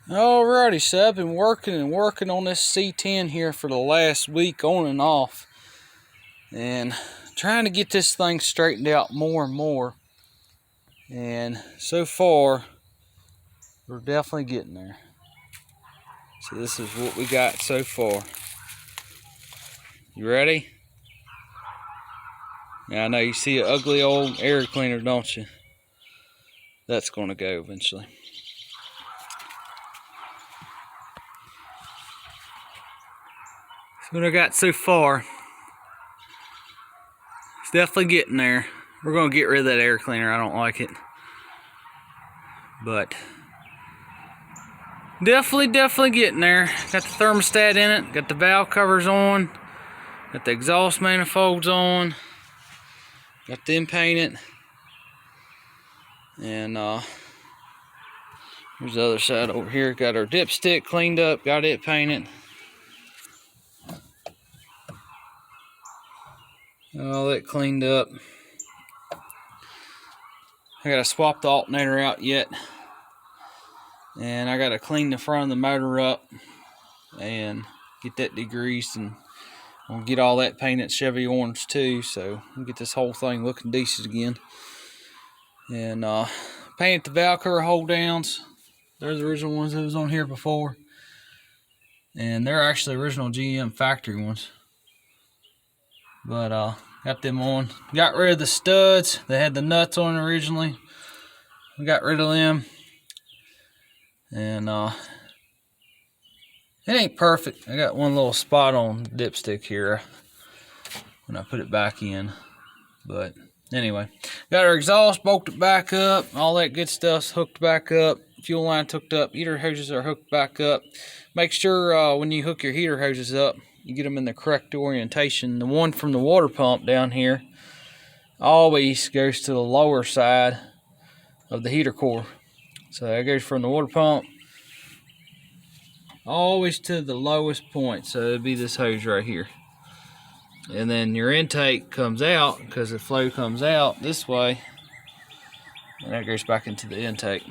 Alrighty, so I've been working on this C10 here for the last week on and off, and trying to get this thing straightened out more and more. And so far, we're definitely getting there. So this is what we got so far. You ready? Now I know you see an ugly old air cleaner, don't you? That's going to go eventually. So what I got so far, it's definitely getting there. We're going to get rid of that air cleaner. I don't like it. But definitely getting there. Got the thermostat in it. Got the valve covers on. Got the exhaust manifolds on. Got them painted. And here's the other side over here. Got our dipstick cleaned up. Got it painted. All that cleaned up. I gotta swap the alternator out yet. And I gotta clean the front of the motor up and get that degreased, and I'll get all that painted Chevy orange too, so we'll get this whole thing looking decent again. And painted the valve cover hold downs. They're the original ones that was on here before. And they're actually original GM factory ones. But got them on. Got rid of the studs. They had the nuts on originally. We got rid of them. And it ain't perfect. I got one little spot on the dipstick here when I put it back in. But anyway, got our exhaust bolted back up. All that good stuff's hooked back up. Fuel line's hooked up. Heater hoses are hooked back up. Make sure when you hook your heater hoses up, you get them in the correct orientation. The one from the water pump down here always goes to the lower side of the heater core. So that goes from the water pump always to the lowest point. So it'd be this hose right here. And then your intake comes out, because the flow comes out this way, and that goes back into the intake.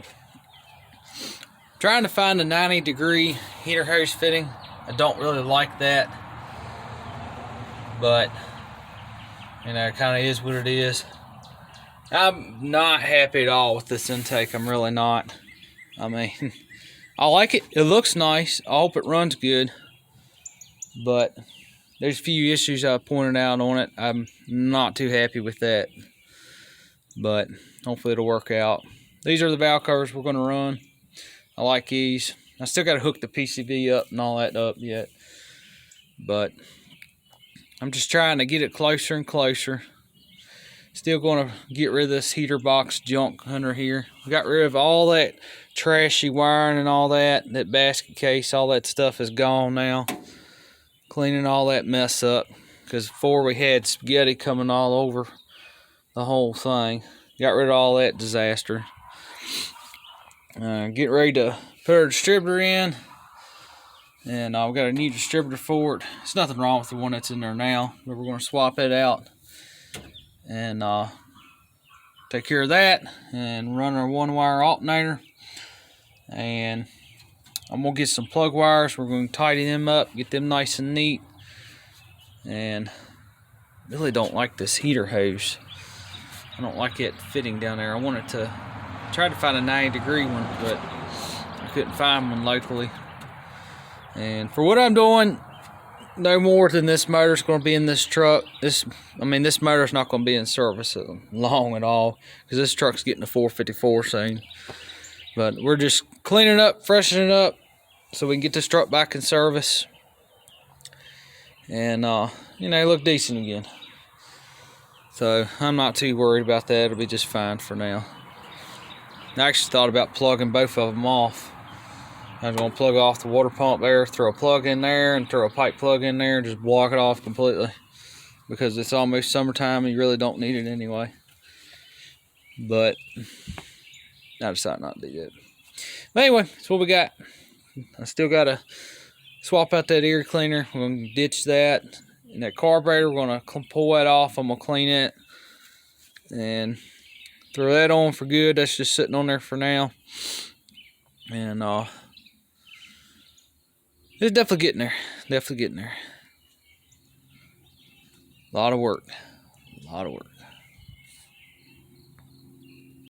Trying to find a 90-degree heater hose fitting. I don't really like that, but you know, it kind of is what it is. I'm not happy at all with this intake. I'm really not. I mean, I like it. It looks nice. I hope it runs good, but there's a few issues I pointed out on it. I'm not too happy with that, but hopefully it'll work out. These are the valve covers we're going to run. I like these. I still got to hook the PCV up and all that up yet, but I'm just trying to get it closer and closer. Still going to get rid of this heater box junk under here. We got rid of all that trashy wiring and all that. That basket case, all that stuff is gone now. Cleaning all that mess up, because before we had spaghetti coming all over the whole thing. Got rid of all that disaster. Get ready to put our distributor in, and I've got a new distributor for it. There's nothing wrong with the one that's in there now, but we're going to swap it out and take care of that and run our one-wire alternator. And I'm going to get some plug wires. We're going to tidy them up, get them nice and neat. And really don't like this heater hose. I don't like it fitting down there. I wanted to try to find a 90-degree one, but I couldn't find one locally. And for what I'm doing, no more than this motor's going to be in this truck. This motor's not going to be in service long at all, because this truck's getting a 454 soon. But we're just cleaning up, freshening up, so we can get this truck back in service. And, you know, look decent again. So I'm not too worried about that. It'll be just fine for now. I actually thought about plugging both of them off. I was going to plug off the water pump there, throw a plug in there, and throw a pipe plug in there, and just block it off completely. Because it's almost summertime and you really don't need it anyway. But I decided not to do that. But anyway, that's what we got. I still got to swap out that air cleaner. We're going to ditch that. And that carburetor, we're going to pull that off. I'm going to clean it and throw that on for good. That's just sitting on there for now. And It's definitely getting there. Definitely getting there. A lot of work. A lot of work.